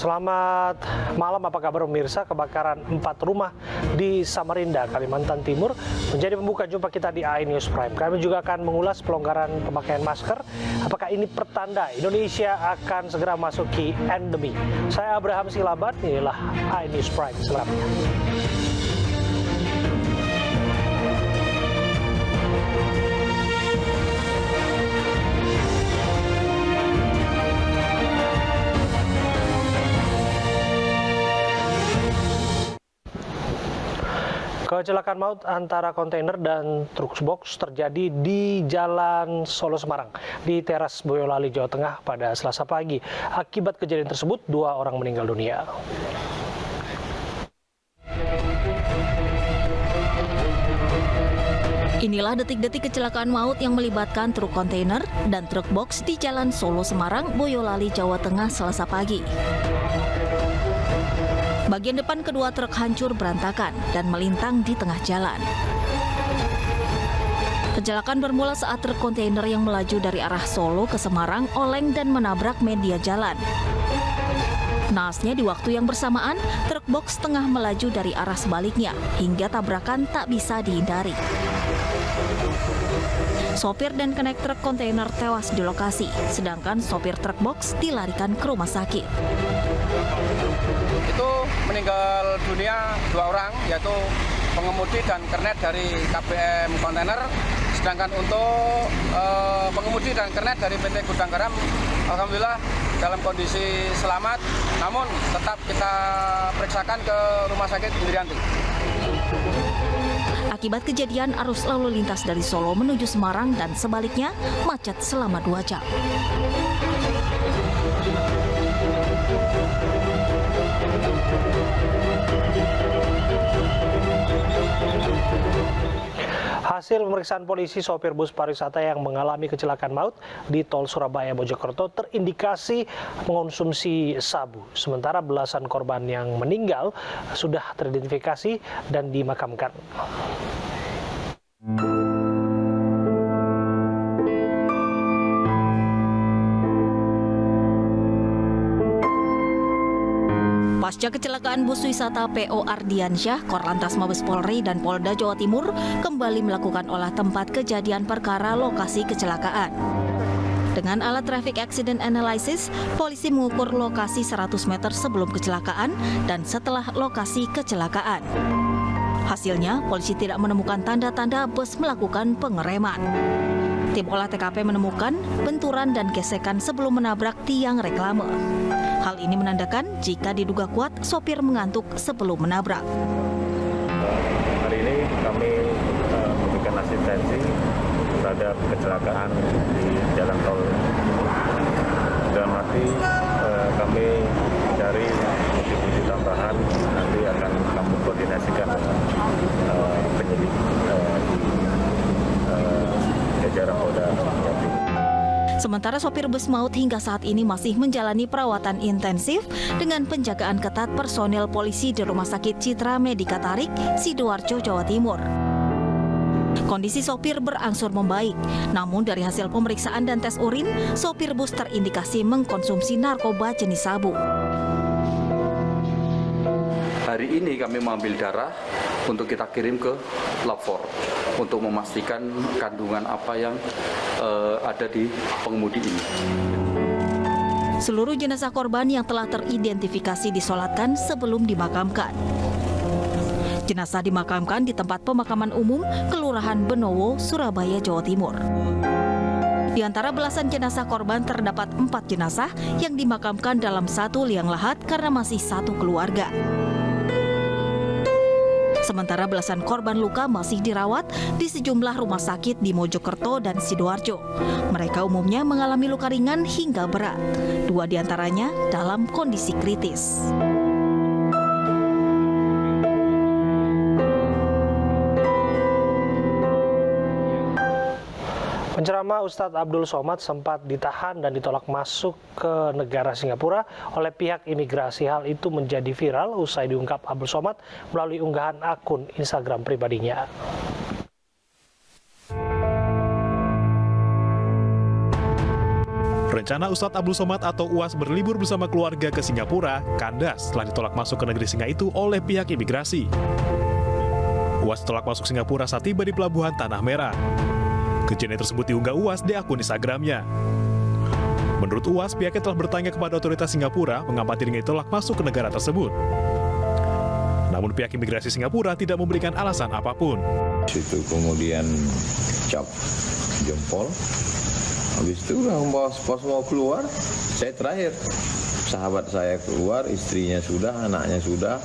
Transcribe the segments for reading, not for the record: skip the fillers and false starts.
Selamat malam, apa kabar pemirsa? Kebakaran 4 rumah di Samarinda, Kalimantan Timur menjadi pembuka jumpa kita di iNews Prime. Kami juga akan mengulas pelonggaran pemakaian masker. Apakah ini pertanda Indonesia akan segera masuki endemi? Saya Abraham Silaban, inilah iNews Prime selengkapnya. Kecelakaan maut antara kontainer dan truk box terjadi di Jalan Solo Semarang di Teras Boyolali, Jawa Tengah pada Selasa pagi. Akibat kejadian tersebut, 2 orang meninggal dunia. Inilah detik-detik kecelakaan maut yang melibatkan truk kontainer dan truk box di Jalan Solo Semarang, Boyolali, Jawa Tengah Selasa pagi. Bagian depan kedua truk hancur berantakan dan melintang di tengah jalan. Kecelakaan bermula saat truk kontainer yang melaju dari arah Solo ke Semarang oleng dan menabrak media jalan. Naasnya di waktu yang bersamaan, truk box tengah melaju dari arah sebaliknya hingga tabrakan tak bisa dihindari. Sopir dan kenek truk kontainer tewas di lokasi, sedangkan sopir truk box dilarikan ke rumah sakit. Itu meninggal dunia 2 orang, yaitu pengemudi dan kernet dari KBM kontainer. Sedangkan untuk pengemudi dan kernet dari PT Gudang Garam, alhamdulillah dalam kondisi selamat, namun tetap kita periksakan ke Rumah Sakit Indrianti. Akibat kejadian, arus lalu lintas dari Solo menuju Semarang dan sebaliknya macet selama 2 jam. Hasil pemeriksaan polisi, sopir bus pariwisata yang mengalami kecelakaan maut di tol Surabaya Mojokerto terindikasi mengonsumsi sabu. Sementara belasan korban yang meninggal sudah teridentifikasi dan dimakamkan. Pasca kecelakaan bus wisata PO Ardiansyah, Korlantas Mabes Polri dan Polda Jawa Timur kembali melakukan olah tempat kejadian perkara lokasi kecelakaan. Dengan alat Traffic Accident Analysis, polisi mengukur lokasi 100 meter sebelum kecelakaan dan setelah lokasi kecelakaan. Hasilnya, polisi tidak menemukan tanda-tanda bus melakukan pengereman. Tim olah TKP menemukan benturan dan gesekan sebelum menabrak tiang reklame. Hal ini menandakan jika diduga kuat sopir mengantuk sebelum menabrak. Hari ini kami memberikan asistensi terhadap kecelakaan di jalan tol. Dalam arti kami mencari bukti-bukti tambahan, nanti akan kami koordinasikan dengan penyidik jajaran Polda. Sementara sopir bus maut hingga saat ini masih menjalani perawatan intensif dengan penjagaan ketat personel polisi di Rumah Sakit Citra Medika Tarik, Sidoarjo, Jawa Timur. Kondisi sopir berangsur membaik, namun dari hasil pemeriksaan dan tes urin, sopir bus terindikasi mengkonsumsi narkoba jenis sabu. Hari ini kami mengambil darah untuk kita kirim ke lab 4 untuk memastikan kandungan apa yang ada di pengemudi ini. Seluruh jenazah korban yang telah teridentifikasi disolatkan sebelum dimakamkan. Jenazah dimakamkan di tempat pemakaman umum Kelurahan Benowo, Surabaya, Jawa Timur. Di antara belasan jenazah korban terdapat 4 jenazah yang dimakamkan dalam satu liang lahat karena masih satu keluarga. Sementara belasan korban luka masih dirawat di sejumlah rumah sakit di Mojokerto dan Sidoarjo. Mereka umumnya mengalami luka ringan hingga berat. 2 diantaranya dalam kondisi kritis. Penceramah Ustadz Abdul Somad sempat ditahan dan ditolak masuk ke negara Singapura oleh pihak imigrasi. Hal itu menjadi viral usai diungkap Abdul Somad melalui unggahan akun Instagram pribadinya. rencana Ustadz Abdul Somad atau UAS berlibur bersama keluarga ke Singapura kandas setelah ditolak masuk ke negeri singa itu oleh pihak imigrasi. UAS ditolak masuk Singapura saat tiba di pelabuhan Tanah Merah. Kejadian tersebut diunggah UAS di akun Instagramnya. Menurut UAS, pihaknya telah bertanya kepada otoritas Singapura mengapa dirinya ditolak masuk ke negara tersebut. Namun pihak imigrasi Singapura tidak memberikan alasan apapun. Situ kemudian cap jempol. Habis itu pas mau keluar, saya terakhir. Sahabat saya keluar, istrinya sudah, anaknya sudah,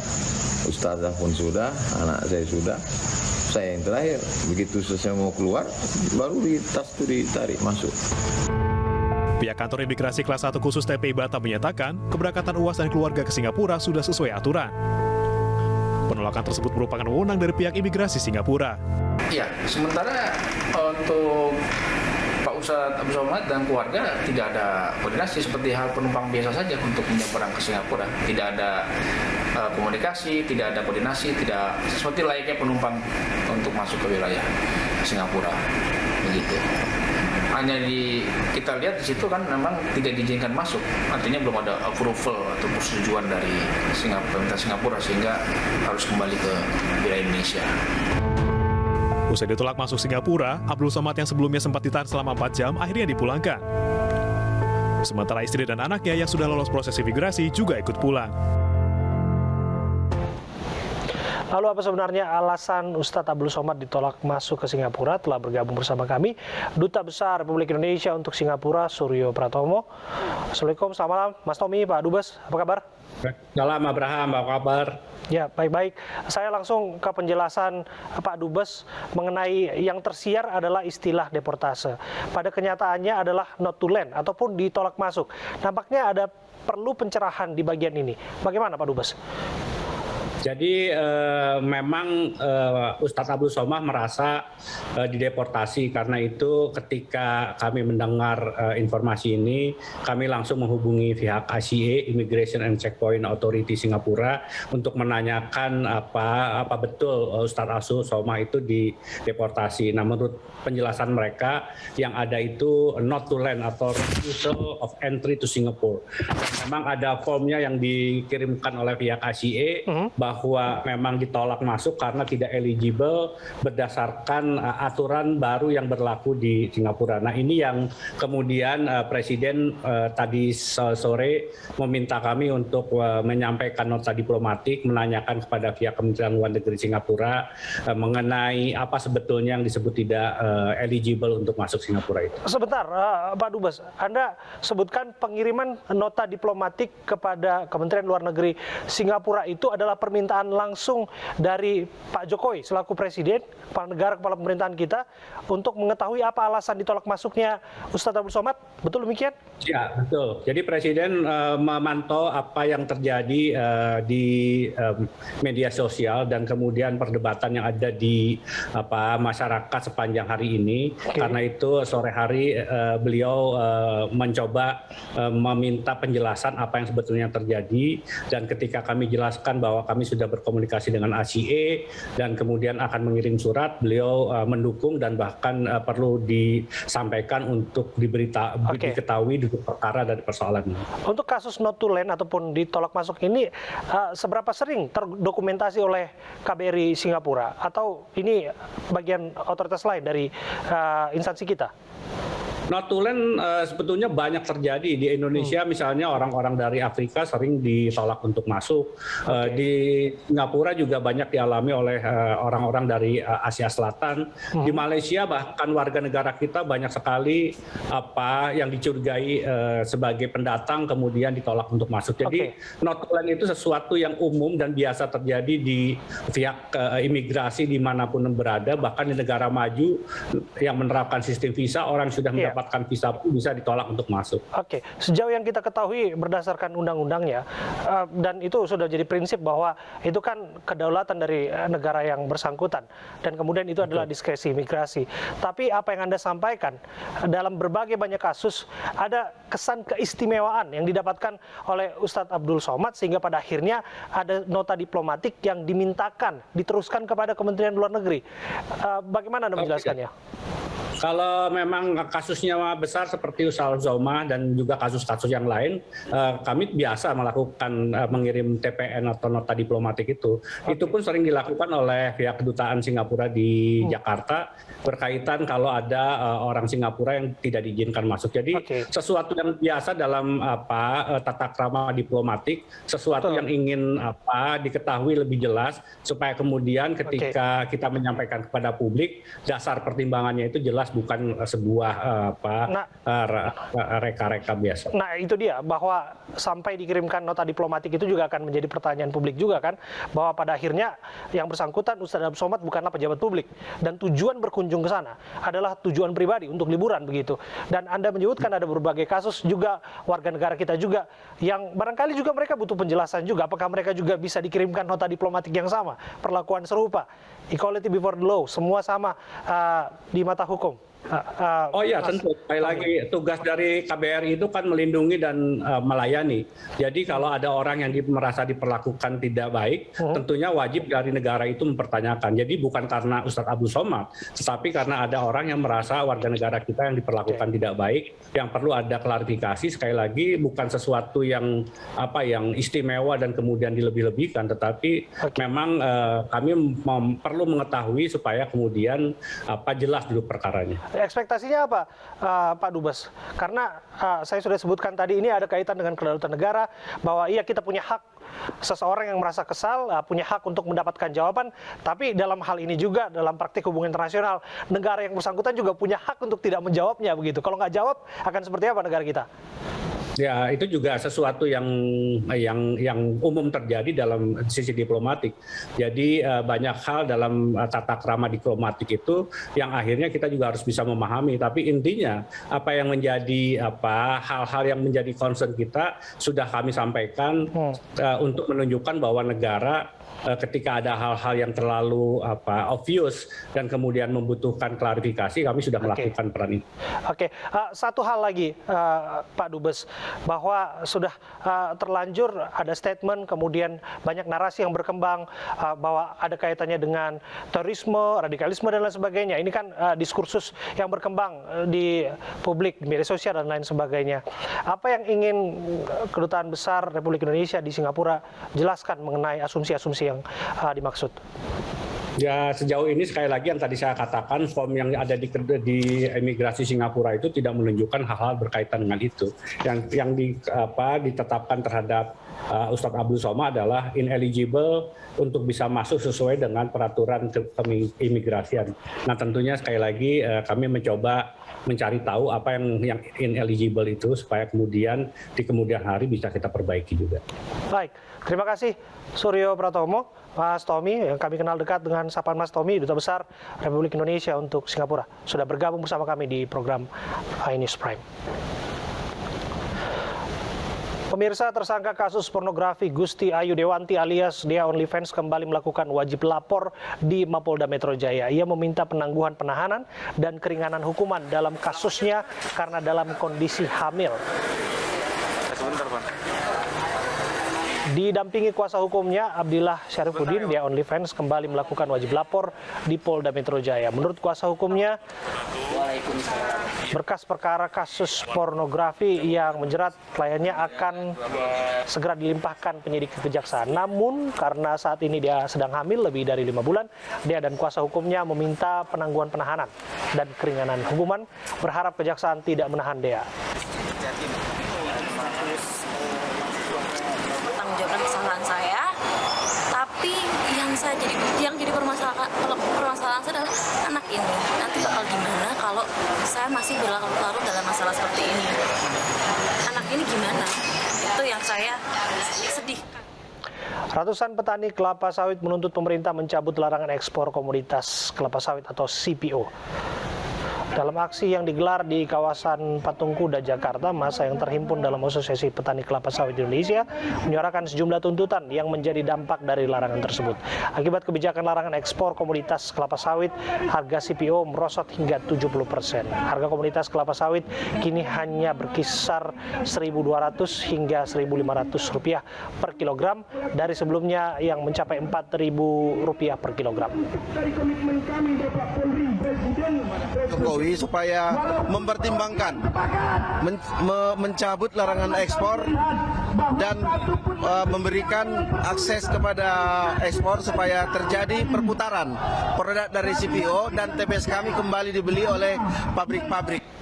ustazah pun sudah, anak saya sudah. Saya yang terakhir. Begitu selesai mau keluar, baru di tas itu ditarik masuk. Pihak kantor imigrasi kelas 1 khusus TPI Batam menyatakan keberangkatan UAS dan keluarga ke Singapura sudah sesuai aturan. Penolakan tersebut merupakan wewenang dari pihak imigrasi Singapura. Ya, sementara untuk Pak Ustadz Abdul Somad dan keluarga tidak ada koordinasi seperti hal penumpang biasa saja untuk menyeberang ke Singapura. Tidak ada komunikasi, tidak ada koordinasi, tidak seperti layaknya penumpang untuk masuk ke wilayah Singapura. Begitu. Hanya kita lihat di situ kan memang tidak diizinkan masuk, artinya belum ada approval atau persetujuan dari pemerintah Singapura sehingga harus kembali ke wilayah Indonesia. Usai ditolak masuk Singapura, Abdul Somad yang sebelumnya sempat ditahan selama 4 jam akhirnya dipulangkan. Sementara istri dan anaknya yang sudah lolos proses imigrasi juga ikut pulang. Lalu apa sebenarnya alasan Ustadz Abdul Somad ditolak masuk ke Singapura? Telah bergabung bersama kami Duta Besar Republik Indonesia untuk Singapura, Suryo Pratomo. Assalamualaikum, selamat malam Mas Tommy, Pak Dubes, apa kabar? Salam Abraham, apa kabar? Ya, baik-baik. Saya langsung ke penjelasan Pak Dubes mengenai yang tersiar adalah istilah deportase. Pada kenyataannya adalah not to land ataupun ditolak masuk. Nampaknya ada perlu pencerahan di bagian ini. Bagaimana Pak Dubes? Jadi memang Ustadz Abdul Somad merasa dideportasi, karena itu ketika kami mendengar informasi ini, kami langsung menghubungi pihak ICA, Immigration and Checkpoint Authority Singapura, untuk menanyakan apa betul Ustadz Abdul Somad itu dideportasi. Nah, menurut penjelasan mereka, yang ada itu not to land atau refusal of entry to Singapore. Dan memang ada formnya yang dikirimkan oleh pihak ICA bahwa memang ditolak masuk karena tidak eligible berdasarkan aturan baru yang berlaku di Singapura. Nah, ini yang kemudian Presiden tadi sore meminta kami untuk menyampaikan nota diplomatik, menanyakan kepada pihak Kementerian Luar Negeri Singapura mengenai apa sebetulnya yang disebut tidak eligible untuk masuk Singapura itu. Sebentar, Pak Dubes, Anda sebutkan pengiriman nota diplomatik kepada Kementerian Luar Negeri Singapura itu adalah permintaan langsung dari Pak Jokowi selaku Presiden, kepala negara, kepala pemerintahan kita, untuk mengetahui apa alasan ditolak masuknya Ustadz Abdul Somad. Betul demikian? Ya, betul. Jadi Presiden memantau apa yang terjadi di media sosial dan kemudian perdebatan yang ada di masyarakat sepanjang hari ini. Karena itu sore hari beliau mencoba meminta penjelasan apa yang sebetulnya terjadi, dan ketika kami jelaskan bahwa kami sudah berkomunikasi dengan ACA dan kemudian akan mengirim surat, beliau mendukung dan bahkan perlu disampaikan untuk diketahui duduk perkara dari persoalan ini. Untuk kasus not to land ataupun ditolak masuk ini, seberapa sering terdokumentasi oleh KBRI Singapura, atau ini bagian otoritas lain dari instansi kita? Not to land sebetulnya banyak terjadi di Indonesia. Misalnya orang-orang dari Afrika sering ditolak untuk masuk. Di Singapura juga banyak dialami oleh orang-orang dari Asia Selatan. Di Malaysia bahkan warga negara kita banyak sekali yang dicurigai sebagai pendatang kemudian ditolak untuk masuk. Jadi not to land itu sesuatu yang umum dan biasa terjadi di pihak imigrasi dimanapun berada. Bahkan di negara maju yang menerapkan sistem visa, orang sudah mendapatkan visa pun bisa ditolak untuk masuk. Oke, sejauh yang kita ketahui berdasarkan undang-undangnya, dan itu sudah jadi prinsip bahwa itu kan kedaulatan dari negara yang bersangkutan, dan kemudian itu adalah diskresi imigrasi. Tapi apa yang Anda sampaikan, dalam berbagai banyak kasus ada kesan keistimewaan yang didapatkan oleh Ustadz Abdul Somad, sehingga pada akhirnya ada nota diplomatik yang dimintakan, diteruskan kepada Kementerian Luar Negeri. Bagaimana Anda menjelaskannya? Kalau memang kasusnya besar seperti usaha Zoma dan juga kasus-kasus yang lain, kami biasa melakukan mengirim TPN atau nota diplomatik itu. Itu pun sering dilakukan oleh pihak kedutaan Singapura di Jakarta berkaitan kalau ada orang Singapura yang tidak diizinkan masuk. Jadi sesuatu yang biasa dalam tata krama diplomatik, sesuatu yang ingin diketahui lebih jelas supaya kemudian ketika kita menyampaikan kepada publik, dasar pertimbangannya itu jelas, bukan sebuah reka-reka biasa. Nah, itu dia, bahwa sampai dikirimkan nota diplomatik itu juga akan menjadi pertanyaan publik juga kan, bahwa pada akhirnya yang bersangkutan Ustadz Abdul Somad bukanlah pejabat publik, dan tujuan berkunjung ke sana adalah tujuan pribadi untuk liburan begitu. Dan Anda menyebutkan ada berbagai kasus juga warga negara kita juga yang barangkali juga mereka butuh penjelasan juga, apakah mereka juga bisa dikirimkan nota diplomatik yang sama, perlakuan serupa, equality before the law, semua sama di mata hukum. Oh iya, tentu. Sekali lagi, tugas dari KBRI itu kan melindungi dan melayani. Jadi kalau ada orang yang merasa diperlakukan tidak baik, tentunya wajib dari negara itu mempertanyakan. Jadi bukan karena Ustadz Abdul Somad, tetapi karena ada orang yang merasa warga negara kita yang diperlakukan tidak baik, yang perlu ada klarifikasi. Sekali lagi, bukan sesuatu yang yang istimewa dan kemudian dilebih-lebihkan, tetapi memang kami perlu mengetahui supaya kemudian jelas dulu perkaranya. Ekspektasinya apa, Pak Dubes? Karena saya sudah sebutkan tadi, ini ada kaitan dengan kedaulatan negara, bahwa iya kita punya hak, seseorang yang merasa kesal punya hak untuk mendapatkan jawaban, tapi dalam hal ini juga dalam praktik hubungan internasional, negara yang bersangkutan juga punya hak untuk tidak menjawabnya begitu. Kalau nggak jawab, akan seperti apa negara kita? Ya, itu juga sesuatu yang umum terjadi dalam sisi diplomatik. Jadi banyak hal dalam tata krama diplomatik itu yang akhirnya kita juga harus bisa memahami. Tapi intinya apa yang menjadi hal-hal yang menjadi concern kita sudah kami sampaikan untuk menunjukkan bahwa negara ketika ada hal-hal yang terlalu obvious dan kemudian membutuhkan klarifikasi, kami sudah melakukan peran itu. Oke, satu hal lagi Pak Dubes, bahwa sudah terlanjur ada statement, kemudian banyak narasi yang berkembang bahwa ada kaitannya dengan terorisme, radikalisme dan lain sebagainya. Ini kan diskursus yang berkembang di publik, di media sosial dan lain sebagainya. Apa yang ingin Kedutaan Besar Republik Indonesia di Singapura jelaskan mengenai asumsi-asumsi yang dimaksud? Ya, sejauh ini sekali lagi yang tadi saya katakan, form yang ada di imigrasi Singapura itu tidak menunjukkan hal-hal berkaitan dengan itu. Yang ditetapkan terhadap Ustadz Abdul Somad adalah ineligible untuk bisa masuk sesuai dengan peraturan keimigrasian. Nah, tentunya sekali lagi kami mencoba mencari tahu apa yang ineligible itu supaya kemudian di kemudian hari bisa kita perbaiki juga. Baik, terima kasih Suryo Pratomo, Mas Tommy, yang kami kenal dekat dengan sapaan Mas Tommy, Duta Besar Republik Indonesia untuk Singapura, sudah bergabung bersama kami di program iNews Prime. Pemirsa, tersangka kasus pornografi Gusti Ayu Dewanti alias Dea OnlyFans kembali melakukan wajib lapor di Mapolda Metro Jaya. Ia meminta penangguhan penahanan dan keringanan hukuman dalam kasusnya karena dalam kondisi hamil. Sebentar, Pak. Didampingi kuasa hukumnya, Abdillah Syarifuddin, Dea OnlyFans kembali melakukan wajib lapor di Polda Metro Jaya. Menurut kuasa hukumnya, berkas perkara kasus pornografi yang menjerat kliennya akan segera dilimpahkan penyidik ke kejaksaan. Namun karena saat ini dia sedang hamil lebih dari 5 bulan, dia dan kuasa hukumnya meminta penangguhan penahanan dan keringanan hukuman, berharap kejaksaan tidak menahan Dea. Pertanggungjawaban kesalahan saya, tapi yang jadi permasalahan saya adalah anak ini. Nanti bakal gimana kalau saya masih berlarut-larut dalam masalah seperti ini? Anak ini gimana? Itu yang saya sedih. Ratusan petani kelapa sawit menuntut pemerintah mencabut larangan ekspor komoditas kelapa sawit atau CPO. Dalam aksi yang digelar di kawasan Patung Kuda, Jakarta, massa yang terhimpun dalam Asosiasi Petani Kelapa Sawit Indonesia menyuarakan sejumlah tuntutan yang menjadi dampak dari larangan tersebut. Akibat kebijakan larangan ekspor komoditas kelapa sawit, harga CPO merosot hingga 70%. Harga komoditas kelapa sawit kini hanya berkisar Rp1.200 hingga Rp1.500 per kilogram dari sebelumnya yang mencapai Rp4.000 per kilogram. Jokowi Polri supaya mempertimbangkan mencabut larangan ekspor dan memberikan akses kepada ekspor supaya terjadi perputaran produk dari CPO dan TBS kami kembali dibeli oleh pabrik-pabrik.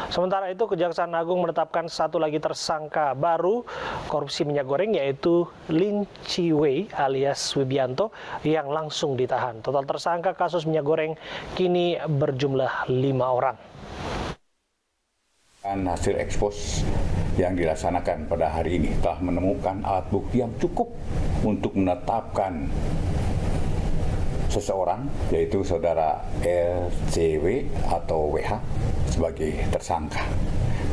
Sementara itu, Kejaksaan Agung menetapkan satu lagi tersangka baru korupsi minyak goreng, yaitu Lin Chi-wei alias Wibianto yang langsung ditahan. Total tersangka kasus minyak goreng kini berjumlah 5 orang. Hasil ekspos yang dilaksanakan pada hari ini telah menemukan alat bukti yang cukup untuk menetapkan seseorang, yaitu saudara LCW atau WH sebagai tersangka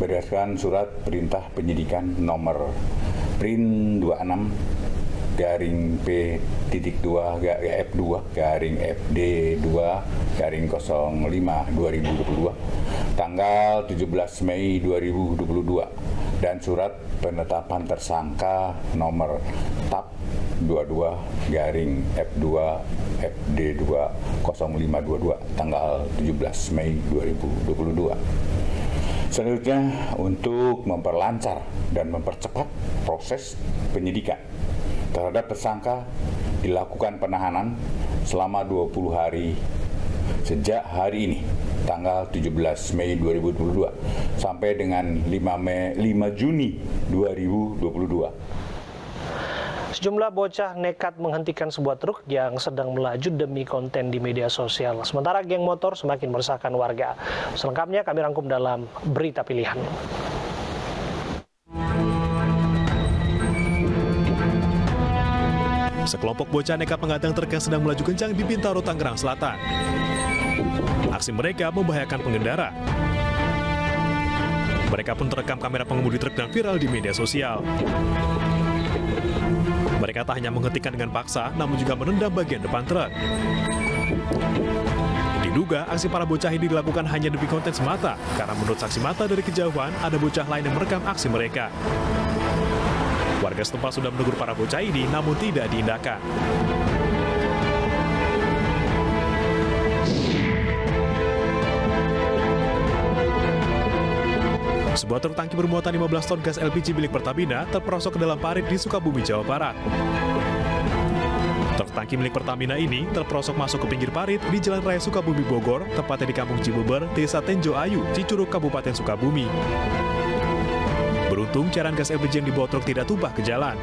berdasarkan surat perintah penyidikan nomor PRIN 26-F2-FD2-05/2022 tanggal 17 Mei 2022 dan surat penetapan tersangka nomor TAP 22-F2-FD2-0522 tanggal 17 Mei 2022. Selanjutnya, untuk memperlancar dan mempercepat proses penyidikan terhadap tersangka, dilakukan penahanan selama 20 hari sejak hari ini tanggal 17 Mei 2022 sampai dengan 5 Juni 2022. Sejumlah bocah nekat menghentikan sebuah truk yang sedang melaju demi konten di media sosial. Sementara geng motor semakin meresahkan warga. Selengkapnya kami rangkum dalam Berita Pilihan. Sekelompok bocah nekat menghadang truk yang sedang melaju kencang di Bintaro, Tangerang Selatan. Aksi mereka membahayakan pengendara. Mereka pun terekam kamera pengemudi truk dan viral di media sosial. Mereka tak hanya menghentikan dengan paksa, namun juga menendang bagian depan truk. Diduga, aksi para bocah ini dilakukan hanya demi konten semata, karena menurut saksi mata dari kejauhan, ada bocah lain yang merekam aksi mereka. Warga setempat sudah menegur para bocah ini, namun tidak diindahkan. Sebuah truk tangki bermuatan 15 ton gas LPG milik Pertamina terperosok ke dalam parit di Sukabumi, Jawa Barat. Truk tangki milik Pertamina ini terperosok masuk ke pinggir parit di Jalan Raya Sukabumi Bogor, tepatnya di Kampung Cibeber, Desa Tenjo Ayu, Cicurug, Kabupaten Sukabumi. Beruntung cairan gas LPG yang dibawa truk tidak tumpah ke jalan.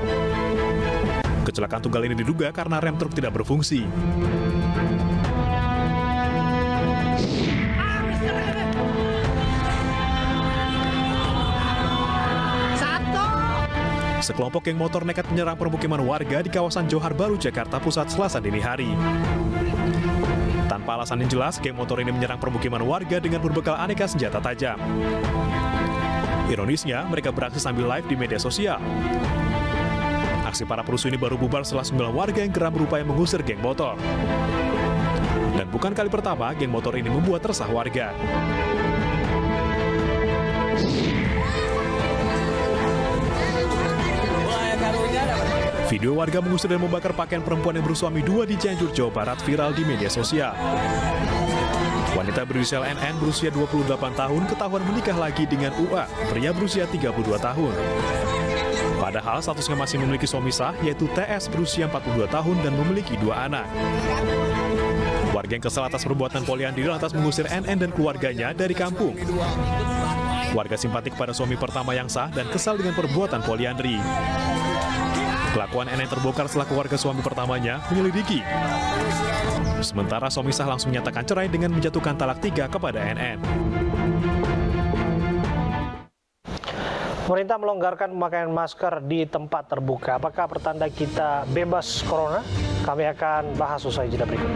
Kecelakaan tunggal ini diduga karena rem truk tidak berfungsi. Sekelompok geng motor nekat menyerang permukiman warga di kawasan Johar Baru, Jakarta Pusat, Selasa dini hari. Tanpa alasan yang jelas, geng motor ini menyerang permukiman warga dengan berbekal aneka senjata tajam. Ironisnya, mereka beraksi sambil live di media sosial. Aksi para perusuh ini baru bubar setelah 9 warga yang geram berupaya mengusir geng motor. Dan bukan kali pertama geng motor ini membuat resah warga. Video warga mengusir dan membakar pakaian perempuan yang bersuami 2 di Cianjur, Jawa Barat viral di media sosial. Wanita berinisial NN berusia 28 tahun ketahuan menikah lagi dengan UA, pria berusia 32 tahun. Padahal statusnya masih memiliki suami sah, yaitu TS berusia 42 tahun dan memiliki 2 anak. Warga yang kesal atas perbuatan poliandri lantas mengusir NN dan keluarganya dari kampung. Warga simpatik pada suami pertama yang sah dan kesal dengan perbuatan poliandri. Kelakuan NN terbongkar setelah keluarga suami pertamanya menyelidiki. Sementara suami sah langsung menyatakan cerai dengan menjatuhkan talak 3 kepada NN. Pemerintah melonggarkan pemakaian masker di tempat terbuka. Apakah pertanda kita bebas corona? Kami akan bahas usai jeda berikut.